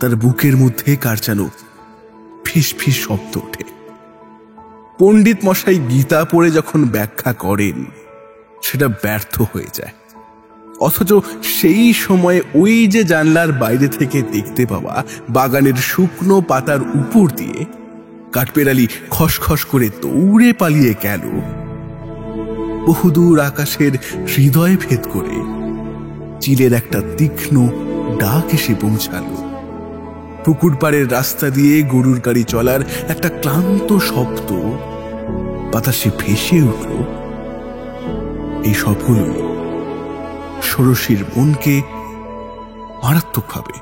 তার বুকের মধ্যে কার যেন ফিস ফিস শব্দ ওঠে। পণ্ডিত মশাই গীতা পড়ে যখন ব্যাখ্যা করেন, সেটা ব্যর্থ হয়ে যায়। অথচ সেই সময়ে ওই যে জানলার বাইরে থেকে দেখতে পাওয়া বাগানের শুকনো পাতার উপর দিয়ে কাঠবেড়ালি খসখস করে দৌড়ে পালিয়ে গেল, বহুদূর আকাশের হৃদয় ভেদ করে চিলের একটা তীক্ষ্ণ ডাক এসে পৌঁছালো। পুকুর পাড়ের রাস্তা দিয়ে গরুর গাড়ি চলার একটা ক্লান্ত শব্দ বাতাসে ভেসে উঠল। এই সবগুলো ষোড়শীর মনকে মারাত্মকভাবে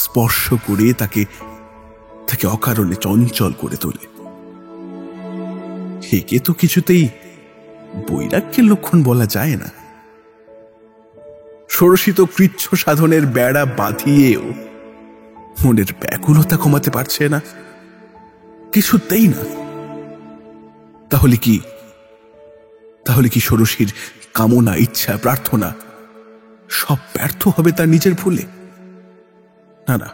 স্পর্শ করে তাকে অকারণে চঞ্চল করে তোলে। একে তো কিছুতেই বৈরাগ্যের লক্ষণ বলা যায় না। ষোড়শী তো কৃচ্ছ সাধনের বেড়া বাঁধিয়েও মনের ব্যাকুলতা কমাতে পারছে না, কিছুতেই না। তাহলে কি ষোড়শীর কামনা, ইচ্ছা, প্রার্থনা সব ব্যর্থ হবে তার নিজের ভুলে? না,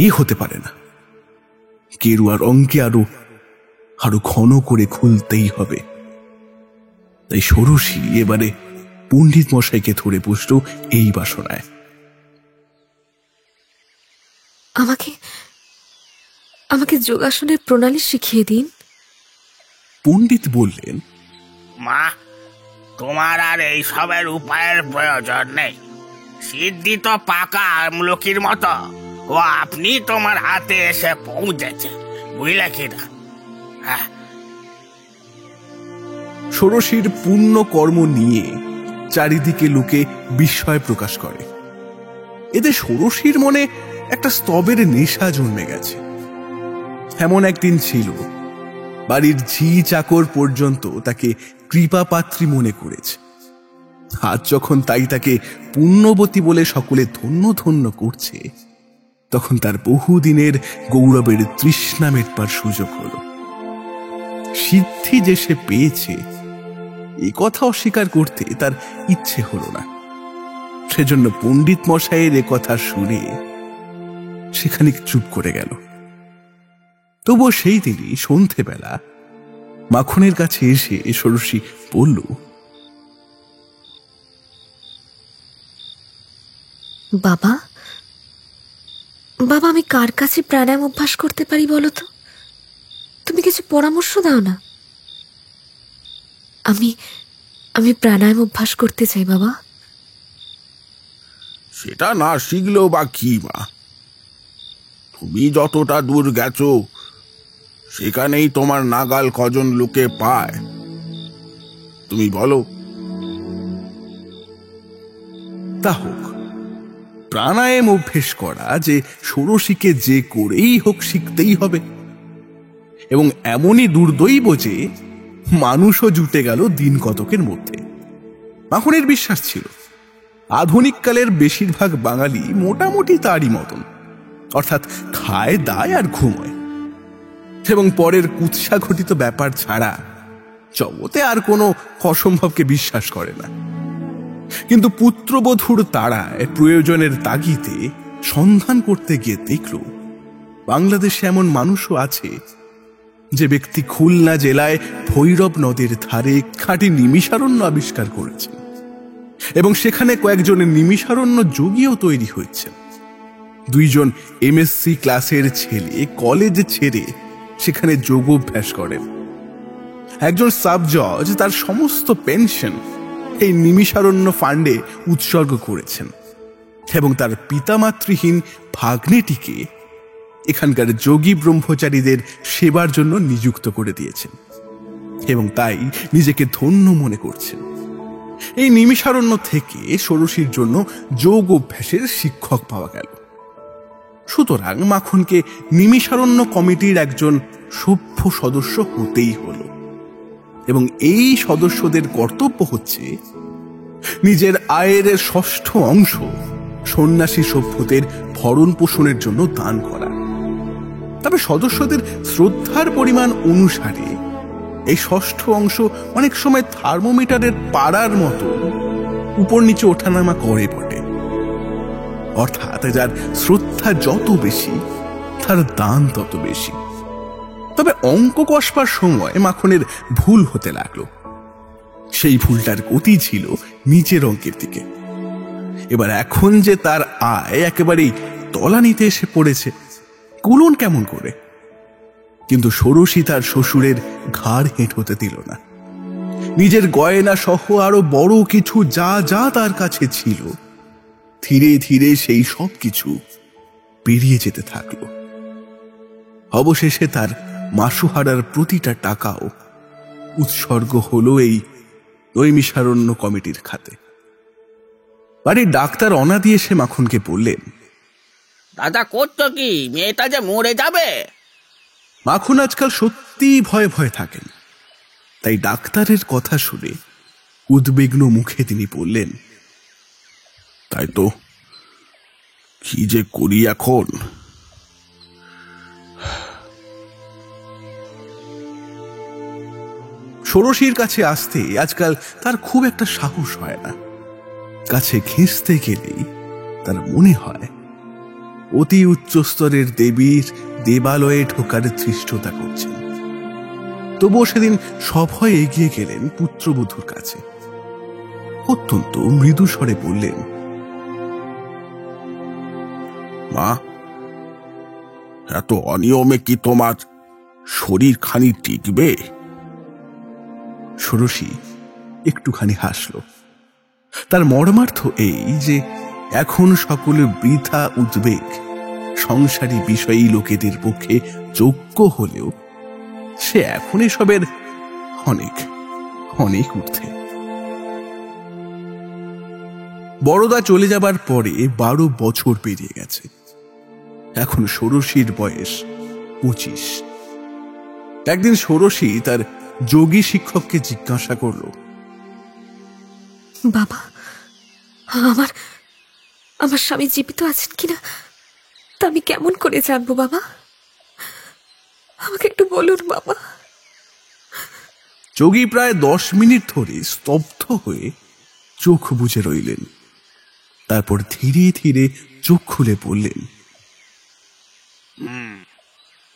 এ হতে পারে না। গেরুয়া রঙকে আরো ঘন করে খুলতেই হবে। তাই ষোড়শী এবারে পণ্ডিত মশাইকে ধরে বসল এই বাসনায়। আমাকে যোগাসনের প্রণালী শিখিয়ে দিন। পণ্ডিত বললেন, মা, তোমার আর এই সবের উপায়ের প্রয়োজন নেই। সিদ্ধি তো পাকা আমলকির মতো, ও আপনি তোমার হাতে এসে পৌঁছেছে, বুঝলে কিনা? হ্যাঁ। ষোড়শীর পুণ্য কর্ম নিয়ে চারিদিকে লোকে বিস্ময় প্রকাশ করে। এতে ষোড়শীর মনে একটা স্তবের নেশা জন্মে গেছে। এমন একদিন ছিল, বাড়ির ঝি চাকর পর্যন্ত তাকে কৃপাপাত্রী মনে করেছে। আজ যখন তাকে পুণ্যবতী বলে সকলে ধন্য ধন্য করছে, তখন তার বহুদিনের গৌরবের তৃষ্ণা মেটবার সুযোগ হল। সিদ্ধি যে সে পেয়েছে, এই কথা অস্বীকার করতে তার ইচ্ছে হল না। সেজন্য পণ্ডিত মশাইয়ের এ কথা শুনে সেখানে চুপ করে গেল। তবুও সেই দিনই সন্ধেবেলা মাখনের কাছে এসে ষোড়শী বলল, বাবা, আমি কার কাছে প্রাণায়াম অভ্যাস করতে পারি বলো তো? তুমি কিছু পরামর্শ দাও না। আমি প্রাণায়াম অভ্যাস করতে চাই বাবা। সেটা না শিখলেও বা কি মা, তুমি যতটা দূর গেছো সেখানেই তোমার নাগাল কজন লোকে পায়, তুমি বলো। তা হোক, প্রাণায়াম অভ্যেস করা যে ষোড়শীকে যে করেই হোক শিখতেই হবে। এবং এমনই দুর্দৈব যে মানুষও জুটে গেল দিন কতকের মধ্যে। মাখনের বিশ্বাস ছিল আধুনিক কালের বেশিরভাগ বাঙালি মোটামুটি তারই মতন, অর্থাৎ খায়, দায় আর ঘুমোয়, এবং পরের কুৎসা ঘটিত ব্যাপার ছাড়া জগতে আর কোনো অসম্ভবকে বিশ্বাস করে না। কিন্তু পুত্রবধূর তাড়ায় প্রয়োজনের তাগিদে সন্ধান করতে গিয়ে দেখল বাংলাদেশে এমন মানুষও আছে যে ব্যক্তি খুলনা জেলায় ভৈরব নদের ধারে খাঁটি নিমিষারণ্য আবিষ্কার করেছে, এবং সেখানে কয়েকজনের নিমিষারণ্য যোগীও তৈরি হয়েছে। 2 জন MSc ক্লাসের ছেলে কলেজ ছেড়ে সেখানে যোগাভ্যাস করেন। একজন সাব জজ তার সমস্ত পেনশন এই নিমিষারণ্য ফান্ডে উৎসর্গ করেছেন, এবং তার পিতামাতৃহীন ভাগ্নেটিকে এখানকার যোগী ব্রহ্মচারীদের সেবার জন্য নিযুক্ত করে দিয়েছেন। এবং তাই নিজেকে ধন্য মনে করছেন। এই নিমিষারণ্য থেকে ষোড়শীর জন্য যোগ অভ্যাসের শিক্ষক পাওয়া গেল। সুতরাং মাখনকে নিমিষারণ্য কমিটির একজন সভ্য সদস্য হতেই হলো, এবং এই সদস্যদের কর্তব্য হচ্ছে নিজের আয়ের 6ষ্ঠ অংশ সন্ন্যাসী সভ্যদের ভরণ পোষণের জন্য দান করা। তবে সদস্যদের শ্রদ্ধার পরিমাণ অনুসারে এই 6ষ্ঠ অংশ অনেক সময় থার্মোমিটারের পাড়ার মতো উপর নিচে ওঠানামা করে বটে। অর্থাৎ যার শ্রদ্ধা যত বেশি তার দান তত বেশি। তবে অঙ্ক কষবার সময় মাখনের ভুল হতে লাগলো। সেই ভুলটার গতি ছিল নিচের অঙ্কের দিকে। এবার এখন যে তার আয় একেবারেই তলানিতে এসে পড়েছে, কুলন কেমন করে? কিন্তু ষোড়শী তার শ্বশুরের ঘাড় হেঁট হতে দিল না। নিজের গয়না সহ আরো বড় কিছু যা যা তার কাছে ছিল, ধীরে ধীরে সেই সব কিছু পেরিয়ে যেতে থাকলো। অবশেষে তার মাসুহারার প্রতিটা টাকাও উৎসর্গ হলো এই নৈমিষারণ্য কমিটির খাতে। বাড়ির ডাক্তার অনাদি এসে মাখনকে বললেন, দাদা করতো কি, মেয়েটা যে মরে যাবে। মাখন আজকাল সত্যি ভয়ে ভয়ে থাকেন। তাই ডাক্তারের কথা শুনে উদ্বিগ্ন মুখে তিনি বললেন, তাই তো, কি যে করি এখন। ষোড়শীর কাছে আসতে আজকাল তার খুব একটা সাহস হয় না। কাছে ঘেঁষতে গেলেই তার মনে হয় অতি উচ্চ স্তরের দেবীর দেবালয়ে ঢোকার ধৃষ্টতা করছেন। তবুও সেদিন সভয়ে এগিয়ে গেলেন পুত্রবধূর কাছে। অত্যন্ত মৃদু স্বরে বললেন, মা, এত অনিয়মে কি তোমার শরীর খানি টিকবে? ষোড়শী একটুখানি হাসল। তার মর্মার্থ এই যে এখন সকলে বৃথা উদ্বেগ সংসারী বিষয়ী লোকেদের পক্ষে যোগ্য হলেও সে এখন এসবের অনেক অনেক ঊর্ধ্বে। বড়দা চলে যাবার পরে 12 বছর পেরিয়ে গেছে। এখন ষোড়শীর বয়স 25। একদিন ষোড়শী তার যোগী শিক্ষককে জিজ্ঞাসা করল, বাবা, আমার আমার স্বামী জীবিত আছেন কিনা তা আমি কেমন করে জানবো বাবা? আমাকে একটু বলুন বাবা। যোগী প্রায় 10 মিনিট ধরে স্তব্ধ হয়ে চোখ বুজে রইলেন। তারপর ধীরে ধীরে চোখ খুলে বললেন,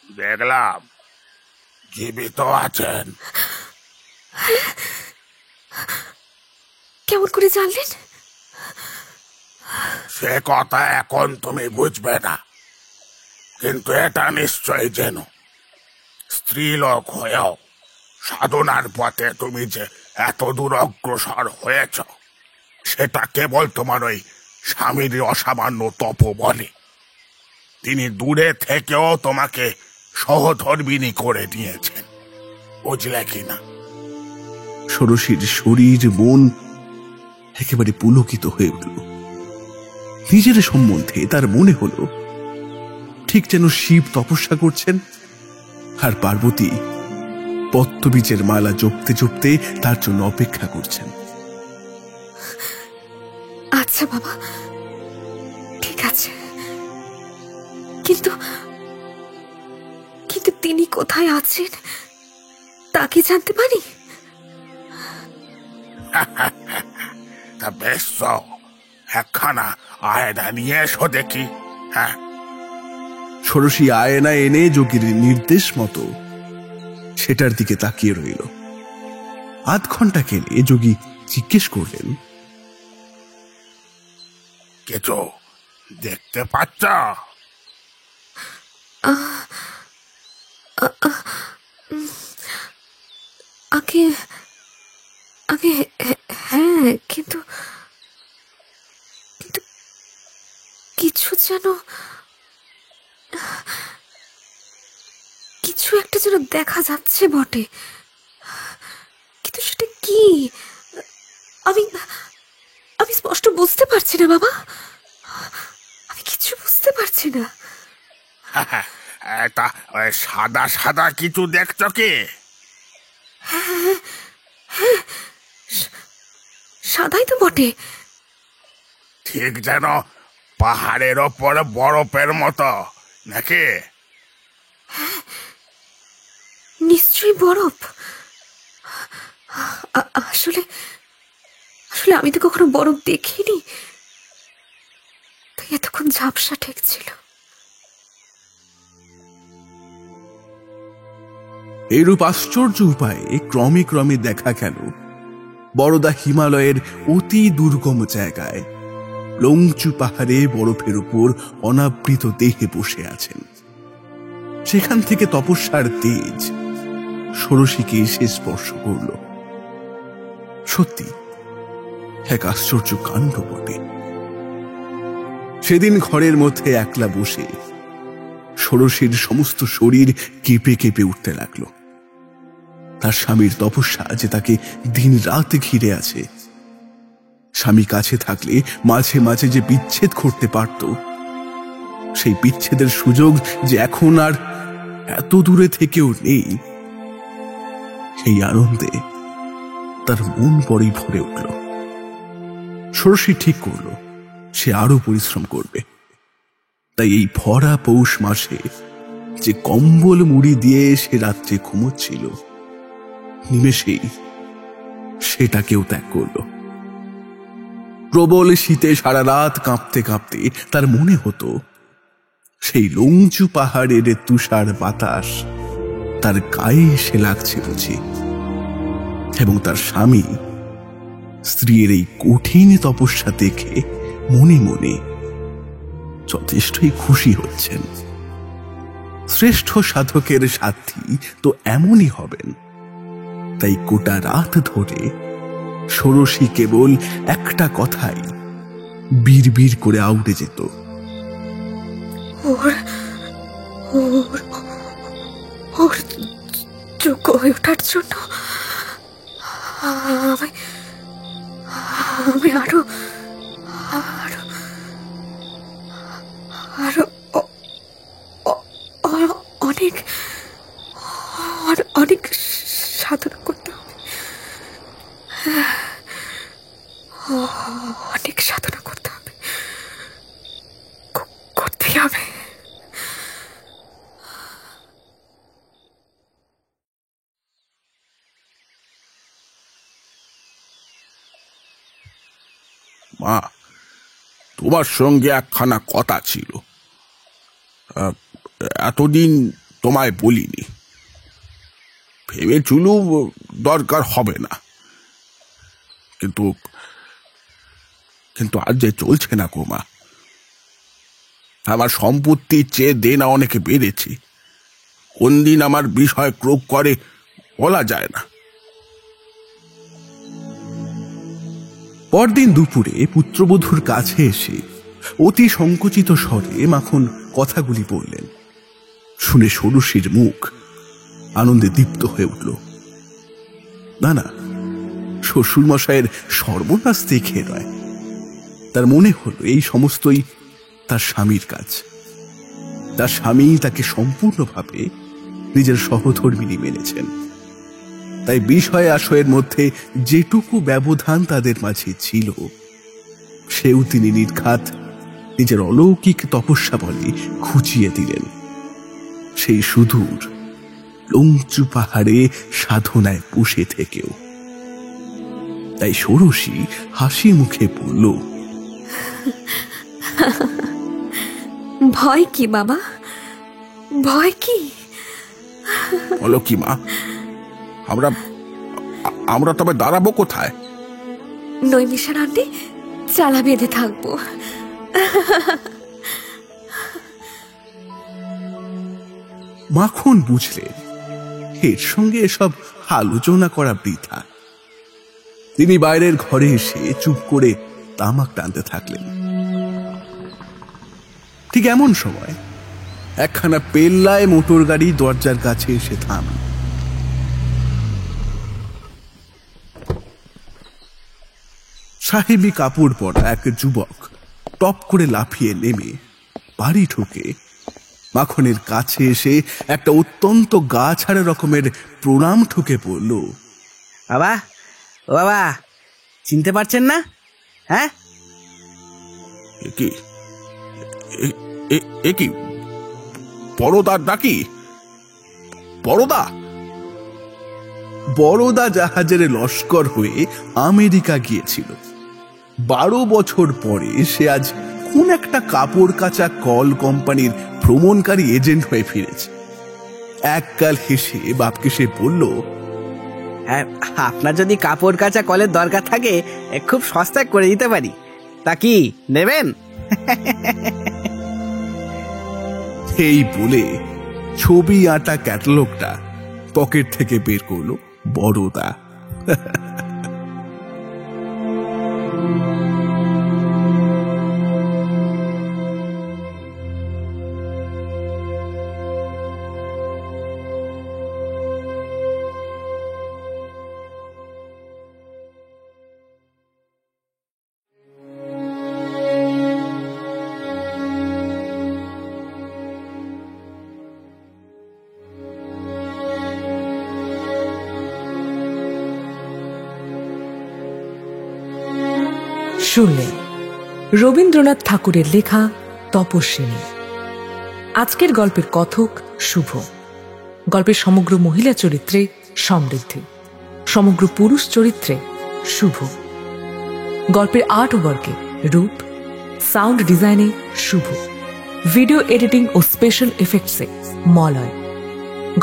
দেখলাম জীবিত আছেন। কেমন করে জানলেন? সে কথা এখন তুমি বুঝবে না, কিন্তু এটা নিশ্চয় যেন স্ত্রীলোক হয়েও সাধনার পথে তুমি যে এত দূর অগ্রসর হয়েছ, সেটা কেবল তোমার ওই স্বামীর অসামান্য তপ বলে। তিনি দূরে থেকেও তোমাকে সহধর্মিণী করে নিয়েছেন, বুঝলে কিনা? ষোড়শীর শরীর মন একেবারে পুলকিত হয়ে উঠল। নিজের সম্বন্ধে তার মনে হলো ঠিক যেন শিব তপস্যা করছেন, আর পার্বতী পত্তবীজের মালা জপতে জপতে তার জন্য অপেক্ষা করছেন। আচ্ছা বাবা, ঠিক আছে, কিন্তু কিন্তু তিনি কোথায় আছেন তা কি জানতে পারি? তা বেশ, একখানা আয়না নিয়ে এসো দেখি। হ্যাঁ। ষোড়শী আয়না এনে যোগীর নির্দেশ মতো সেটার দিকে তাকিয়ে রইল। আধ ঘন্টা গেলে যোগী জিজ্ঞেস করলেন, কিছু দেখতে পাচ্ছ? আগে আগে হ্যাঁ, কিন্তু কিন্তু কিছু যেন কিছু একটা যেন দেখা যাচ্ছে বটে। কিন্তু সেটা কি? আমি আমি স্পষ্ট বুঝতে পারছি না বাবা, আমি কিছু বুঝতে পারছি না। তা সাদা সাদা কিছু দেখছো কি? সাদাই তো বটে। ঠিক যেন পাহাড়ের ওপর বরফের মতো নাকি? নিশ্চয়ই বরফ। আসলে আসলে আমি তো কখনো বরফ দেখিনি, তাই এতক্ষণ ঝাপসা ঠেকছিল। এরূপ আশ্চর্য উপায়ে ক্রমে ক্রমে দেখা গেল বড়দা হিমালয়ের অতি দুর্গম জায়গায় লংচু পাহাড়ে বরফের উপর অনাবৃত দেহে বসে আছেন। সেখান থেকে তপস্যার তেজ ষোড়শীকে এসে স্পর্শ করল। সত্যি এক আশ্চর্য কাণ্ড বটে। সেদিন ঘরের মধ্যে একলা বসে ষোড়শীর সমস্ত শরীর কেঁপে কেঁপে উঠতে লাগলো। তার স্বামীর তপস্যা যে তাকে দিন রাত ঘিরে আছে, স্বামী কাছে থাকলে মাঝে মাঝে যে বিচ্ছেদ করতে পারত, সেই বিচ্ছেদের সুযোগ যে এখন আর এত দূরে থেকেও নেই, সেই আনন্দে তার মন বড়ই ভরে উঠল। ষোড়শী ঠিক করল সে আরো পরিশ্রম করবে। তাই এই ভরা পৌষ মাসে যে কম্বল মুড়ি দিয়ে সে রাত্রে ঘুমোচ্ছিল, নিমেষেই সেটাকেও ত্যাগ করল। প্রবল শীতে সারা রাত কাঁপতে কাঁপতে তার মনে হতো সেই লংচু পাহাড়ের তুষার বাতাস তার গায়ে এসে লাগছে বুঝি, এবং তার স্বামী স্ত্রীর এই কঠিন তপস্যা দেখে মনে মনে যথেষ্টই খুশি হচ্ছেন। শ্রেষ্ঠ সাধকের সাথী তো এমনই হবেন। তাই গোটা রাত ধরে ষোড়শী কেবল একটা কথাই বিড়বিড় করে আউড়ে যেত, ওর ওর ওর যোগ্য হয়ে ওঠার জন্য আমি আরো আরো আরো অনেক অনেক সাধনা করতে হবে, অনেক সাধনা করতে হবে, করতেই হবে। মা, তোমার সঙ্গে একখানা কথা ছিল, এতদিন তোমায় বলিনি। ভেবেছিল দরকার হবে না, কিন্তু কিন্তু আজ যে চলছে না গো মা। আমার সম্পত্তির চেয়ে দেনা অনেক বেড়েছে। কোন দিন আমার বিষয় ক্রোধ করে বলা যায় না। পরদিন দুপুরে পুত্রবধূর কাছে এসে অতি সংকুচিত স্বরে মাখন কথাগুলি বললেন। শুনে ষোড়শীর মুখ আনন্দে দীপ্ত হয়ে উঠল। না না, শ্বশুরমশাইয়ের সর্বনাশ দেখে নয়, তার মনে হলো এই সমস্তই তার স্বামীর কাজ। তার স্বামী তাকে সম্পূর্ণভাবে নিজের সহধর্মিণী মেনেছেন। তাই বিষয় আশয়ের মধ্যে যেটুকু ব্যবধান তাদের মাঝে ছিল, সেও তিনি নির্ঘাত নিজের অলৌকিক তপস্যা বলে খুঁচিয়ে দিলেন। সেই সুদূর লংচু পাহাড়ে সাধনায় বসে থেকেও। তাই ষোড়শী হাসি মুখে বলল, ভয় কি বাবা, ভয় কি? বলো কি মা, আমরা আমরা তবে দাঁড়াবো কোথায়? নৈমিষার আন্টি চালা বেঁধে থাকবো। মাখন বুঝলেন এর সঙ্গে এসব আলোচনা করা বৃথা। তিনি বাইরের ঘরে এসে চুপ করে তামাক টানতে থাকলেন। ঠিক এমন সময় একখানা পেল্লায় মোটর গাড়ি দরজার কাছে এসে থামল। সাহেবি কাপড় পরা এক যুবক টপ করে লাফিয়ে নেমে বাড়ি ঢুকে মাখনের কাছে এসে একটা অত্যন্ত গা ছাড়া রকমের প্রণাম ঠুকে পড়ল। বাবা, ও বাবা, চিনতে পারছেন না? হ্যাঁ, এ কি এ কি বড়দার ডাকি? বড়দা? বড়দা জাহাজের লস্কর হয়ে আমেরিকা গিয়েছিল। 12 বছর পরে সে আজ কোন একটা কাপড় কাচা কল কোম্পানির ভ্রমণকারী এজেন্ট হয়ে ফিরেছে। এককাল হেসে বাপকে সে বলল, হ্যাঁ, আপনার যদি কাপড় কাচা কলের দরকার থাকে খুব সস্তায় করে দিতে পারি, তা কি নেবেন? এই বলে ছবি আঁটা ক্যাটালগটা পকেট থেকে বের করলো বড়দা। শুনলেন রবীন্দ্রনাথ ঠাকুরের লেখা তপস্বিনী। আজকের গল্পের কথক শুভ। গল্পের সমগ্র মহিলা চরিত্রে সমৃদ্ধি, সমগ্র পুরুষ চরিত্রে শুভ। গল্পের আর্ট ওয়ার্কে রূপ, সাউন্ড ডিজাইনে শুভ, ভিডিও এডিটিং ও স্পেশাল এফেক্টসে মলয়,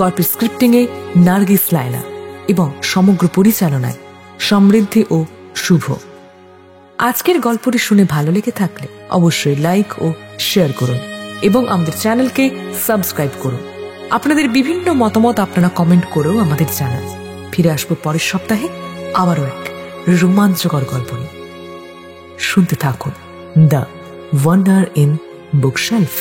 গল্পের স্ক্রিপ্টিংয়ে নার্গিস লায়লা এবং সমগ্র পরিচালনায় সমৃদ্ধি ও শুভ। আজকের গল্পটি শুনে ভালো লেগে থাকলে অবশ্যই লাইক ও শেয়ার করুন এবং আমাদের চ্যানেলকে সাবস্ক্রাইব করুন। আপনাদের বিভিন্ন মতামত আপনারা কমেন্ট করেও আমাদের জানান। ফিরে আসবো পরের সপ্তাহে আবারও এক রোমাঞ্চকর গল্প নিয়ে। শুনতে থাকুন দ্য ওয়ান্ডার ইন বুকশেলফ।